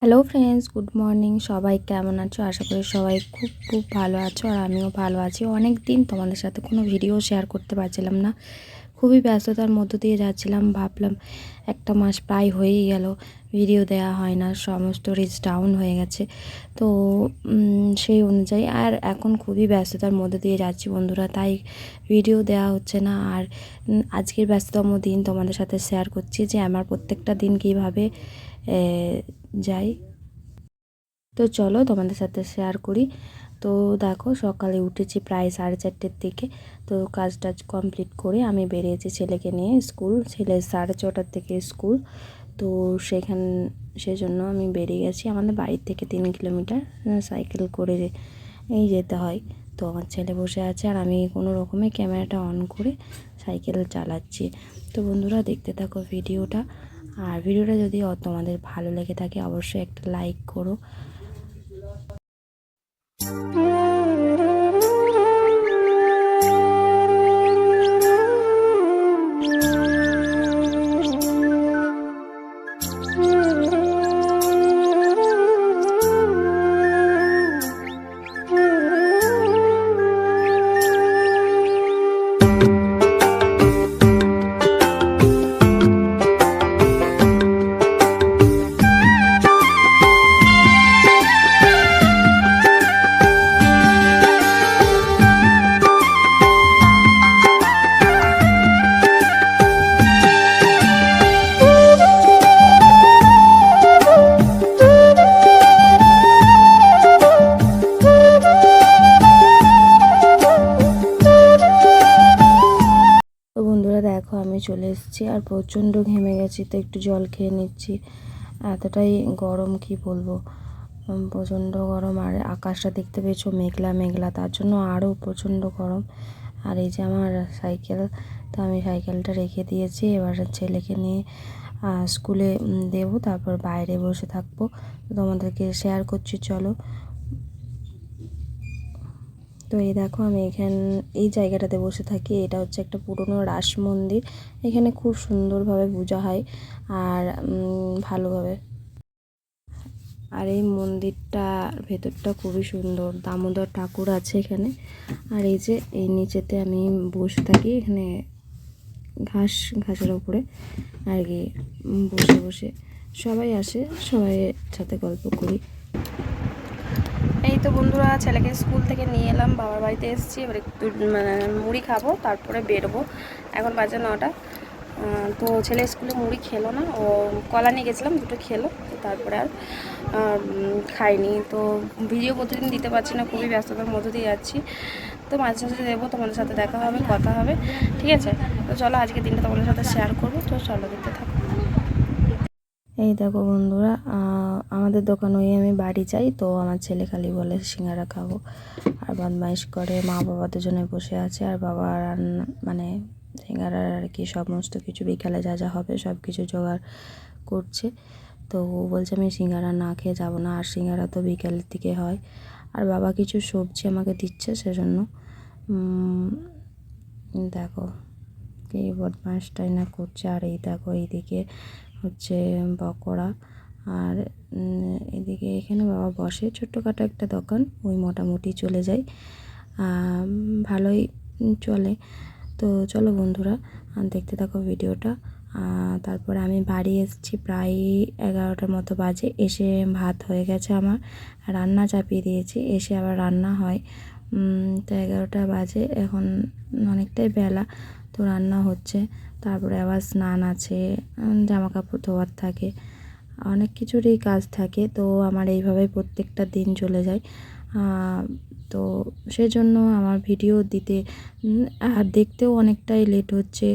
Hello friends, good morning. সবাই কেমন আছো? আশা করি সবাই খুব খুব ভালো আছো, আর আমিও ভালো আছি। অনেক দিন তোমাদের সাথে কোনো ভিডিও শেয়ার করতে পারছিলাম না, খুবই ব্যস্ততার মধ্য দিয়ে যাচ্ছিলাম। ভাবলাম একটা মাস প্রায় হয়েই গেল, ভিডিও দেওয়া হয় না, সমস্ত রিচ ডাউন হয়ে গেছে। তো সেই অনুযায়ী আর এখন খুবই ব্যস্ততার মধ্যে দিয়ে যাচ্ছি বন্ধুরা, তাই ভিডিও দেওয়া হচ্ছে না। আর আজকের ব্যস্ততম দিন তোমাদের সাথে শেয়ার করছি যে আমার প্রত্যেকটা দিন কীভাবে যাই। তো চলো তোমাদের সাথে শেয়ার করি। তো দেখো, সকালে উঠেছি প্রায় 4:30-এর দিকে। তো কাজ টাজ কমপ্লিট করে আমি বেরিয়েছি ছেলেকে নিয়ে স্কুল। ছেলে 6:30টার থেকে স্কুল, তো সেজন্য আমি বেরিয়ে গেছি। আমাদের বাড়ির থেকে 3 কিলোমিটার সাইকেল করে যেতে হয়। তো আমার ছেলে বসে আছে আর আমি কোনো রকমে ক্যামেরাটা অন করে সাইকেল চালাচ্ছি। তো বন্ধুরা, দেখতে থাকো ভিডিওটা। আর ভিডিওটা যদি তোমাদের ভালো লেগে থাকে অবশ্যই একটা লাইক করো। তো বন্ধুরা দেখো, আমি চলে এসেছি আর প্রচণ্ড ঘেমে গেছি, তো একটু জল খেয়ে নিচ্ছি। এতটাই গরম কি বলবো, প্রচণ্ড গরম। আর আকাশটা দেখতে পেয়েছো মেঘলা মেঘলা, তার জন্য আরও প্রচণ্ড গরম। আর এই যে আমার সাইকেল, তো আমি সাইকেলটা রেখে দিয়েছি। এবার ছেলেকে নিয়ে স্কুলে দেবো, তারপর বাইরে বসে থাকবো। তো তোমাদেরকে শেয়ার করছি, চলো। তো এই দেখো, আমি এই জায়গাটাতে বসে থাকি। এটা হচ্ছে একটা পুরনো রাস মন্দির। এখানে খুব সুন্দরভাবে পূজা হয় আর ভালোভাবে। আর এই মন্দিরটার ভেতরটা খুবই সুন্দর, দামোদর ঠাকুর আছে এখানে। আর এই যে এই নিচেতে আমি বসে থাকি, এখানে ঘাসের ওপরে আর কি বসে বসে সবাই আসে, সবাইয়ের সাথে গল্প করি। এই তো বন্ধুরা, ছেলেকে স্কুল থেকে নিয়ে এলাম, বাবার বাড়িতে এসেছি। এবার একটু মুড়ি খাবো, তারপরে বেরোবো। এখন বাজে 9টা। তো ছেলে স্কুলে মুড়ি খেলো না, ও কলা নিয়ে গেছিলাম, দুটো খেলো। তো তারপরে আর খাইনি। তো ভিডিও প্রতিদিন দিতে পারছি না, খুবই ব্যস্ততার মধ্যে দিয়ে যাচ্ছি। তো মাঝে মাঝে দেবো, তোমাদের সাথে দেখা হবে, কথা হবে, ঠিক আছে? তো চলো, আজকে দিনটা তোমাদের সাথে শেয়ার করবো। তো চলো, দেখতে থাকো। এই দেখো বন্ধুরা, আমাদের দোকান হয়ে আমি বাড়ি যাই, তো আমার ছেলে খালি বলে সিঙ্গারা খাবো আর বদমাইশ করে। মা বাবা দুজনে বসে আছে, আর বাবা রান্না মানে সিঙ্গারার আর কি সমস্ত কিছু বিকালে যা যা হবে সব কিছু জোগাড় করছে। তো ও বলছে আমি সিঙ্গারা না খেয়ে যাবো না, আর সিঙ্গারা তো বিকালের দিকে হয়। আর বাবা কিছু সবজি আমাকে দিচ্ছে, সেজন্য দেখো কি বদমাইশটাই না করছে। আর এই দেখো, এইদিকে হচ্ছে পকোড়া। আর এদিকে এখানে বাবা বসে, ছোট্টখাটো একটা দোকান, ওই মোটামুটি চলে যায়, ভালোই চলে। তো চলো বন্ধুরা, দেখতে থাকো ভিডিওটা। তারপরে আমি বাড়ি এসেছি প্রায় 11টার মতো বাজে। এসে ভাত হয়ে গেছে আমার, রান্না চাপিয়ে দিয়েছি, এসে আবার রান্না হয়। তো 11টা বাজে, এখন অনেকটাই বেলা। তো রান্না হচ্ছে, তারপরে আবার স্নান আছে, জামা কাপড় ধোয়ার থাকে, অনেক কিছুরই কাজ থাকে। তো আমার এইভাবে প্রত্যেকটা দিন চলে যায়। তো সেজন্য আমার ভিডিও দিতে আর দেখতেও অনেকটাই লেট হচ্ছে,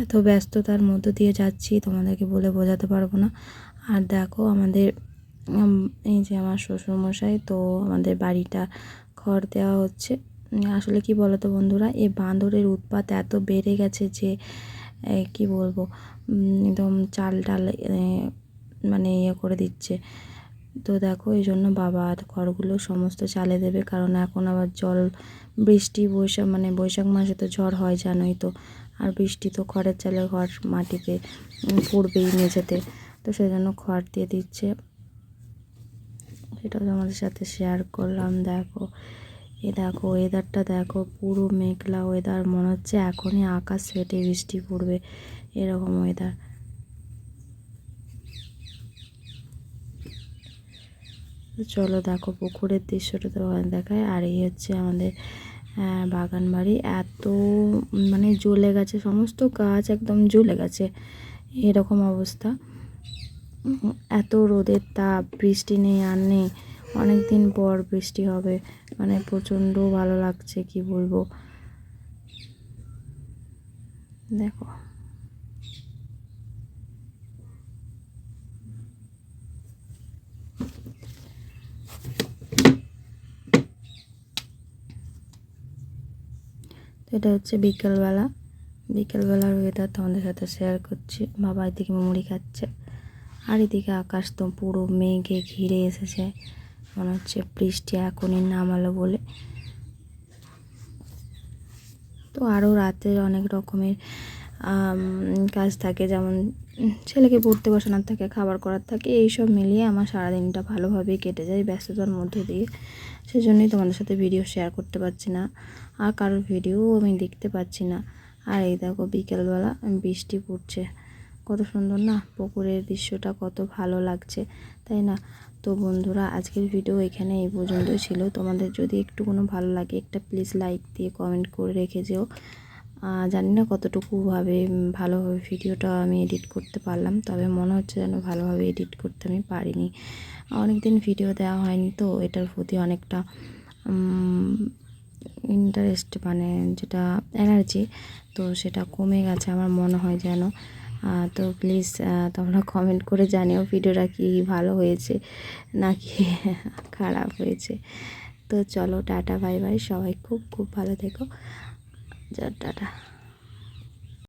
এত ব্যস্ততার মধ্য দিয়ে যাচ্ছি, তোমাদেরকে বলে বোঝাতে পারবো না। আর দেখো, আমাদের এই যে আমার শ্বশুরমশাই, তো আমাদের বাড়িটা খড় দেওয়া হচ্ছে। আসলে কি বলো তো বন্ধুরা, এই বাঁদরের উৎপাত এত বেড়ে গেছে যে কি বলবো, একদম চাল ডাল মানে ইয়ে করে দিচ্ছে। তো দেখো, এই জন্য বাবা খড়গুলো সমস্ত চালে দেবে, কারণ এখন আবার বৃষ্টি বৈশাখ মাসে তো ঝড় হয় জানোই তো। আর বৃষ্টি তো খড়ের চালে ঘর মাটিতে পড়বেই মেঝেতে, তো সেই জন্য খড় দিয়ে দিচ্ছে। সেটাও তোমাদের সাথে শেয়ার করলাম। দেখো দেখো ওয়েদারটা দেখো, পুরো মেঘলা ওয়েদার, মনে হচ্ছে এখনই আকাশ ফেটে বৃষ্টি পড়বে, এরকম ওয়েদার। চলো দেখো পুকুরের দৃশ্যটা তো দেখায়। আর এই হচ্ছে আমাদের বাগান বাড়ি। এত মানে জ্বলে গেছে, সমস্ত গাছ একদম জ্বলে গেছে, এরকম অবস্থা। এত রোদের তাপ, বৃষ্টি নেই আর নেই, অনেক দিন পর বৃষ্টি হবে, মানে প্রচণ্ড ভালো লাগছে, কি বলবো। দেখো তো এটা হচ্ছে বিকেলবেলার ওয়েদার তোমাদের সাথে শেয়ার করছি। বাবা এদিকে মুড়ি খাচ্ছে, আর এদিকে আকাশ তো পুরো মেঘে ঘিরে এসেছে, মনে হচ্ছে বৃষ্টি এখনই নামালো বলে। তো আরও রাতে অনেক রকমের কাজ থাকে, যেমন ছেলেকে পড়তে বসানোর থাকে, খাবার করার থাকে, এইসব মিলিয়ে আমার সারাদিনটা ভালোভাবেই কেটে যায় ব্যস্ততার মধ্যে দিয়ে। সেজন্যই তোমাদের সাথে ভিডিও শেয়ার করতে পারছি না, আর কারোর ভিডিও আমি দেখতে পাচ্ছি না। আর এই দেখো বিকেলবেলা বৃষ্টি পড়ছে, কত সুন্দর না, পুকুরের দৃশ্যটা কত ভালো লাগছে, তাই না? তো বন্ধুরা, আজকের ভিডিও এখানে এই পর্যন্তই ছিল। তোমাদের যদি একটু কোনো ভালো লাগে, একটা প্লিজ লাইক দিয়ে কমেন্ট করে রেখে যেও। জানি না কতটুকুভাবে ভালোভাবে ভিডিওটা আমি এডিট করতে পারলাম, তবে মনে হচ্ছে যেন ভালোভাবে এডিট করতে আমি পারিনি। অনেক দিন ভিডিও দেওয়া হয়নি, তো এটার প্রতি অনেকটা ইন্টারেস্ট, মানে যেটা এনার্জি, তো সেটা কমে গেছে আমার মনে হয় যেন। তো প্লিজ তোমরা কমেন্ট করে জানিও ভিডিওটা কি ভালো হয়েছে নাকি খারাপ হয়েছে। তো চলো টাটা বাই বাই, সবাই খুব খুব ভালো থেকো, টাটা।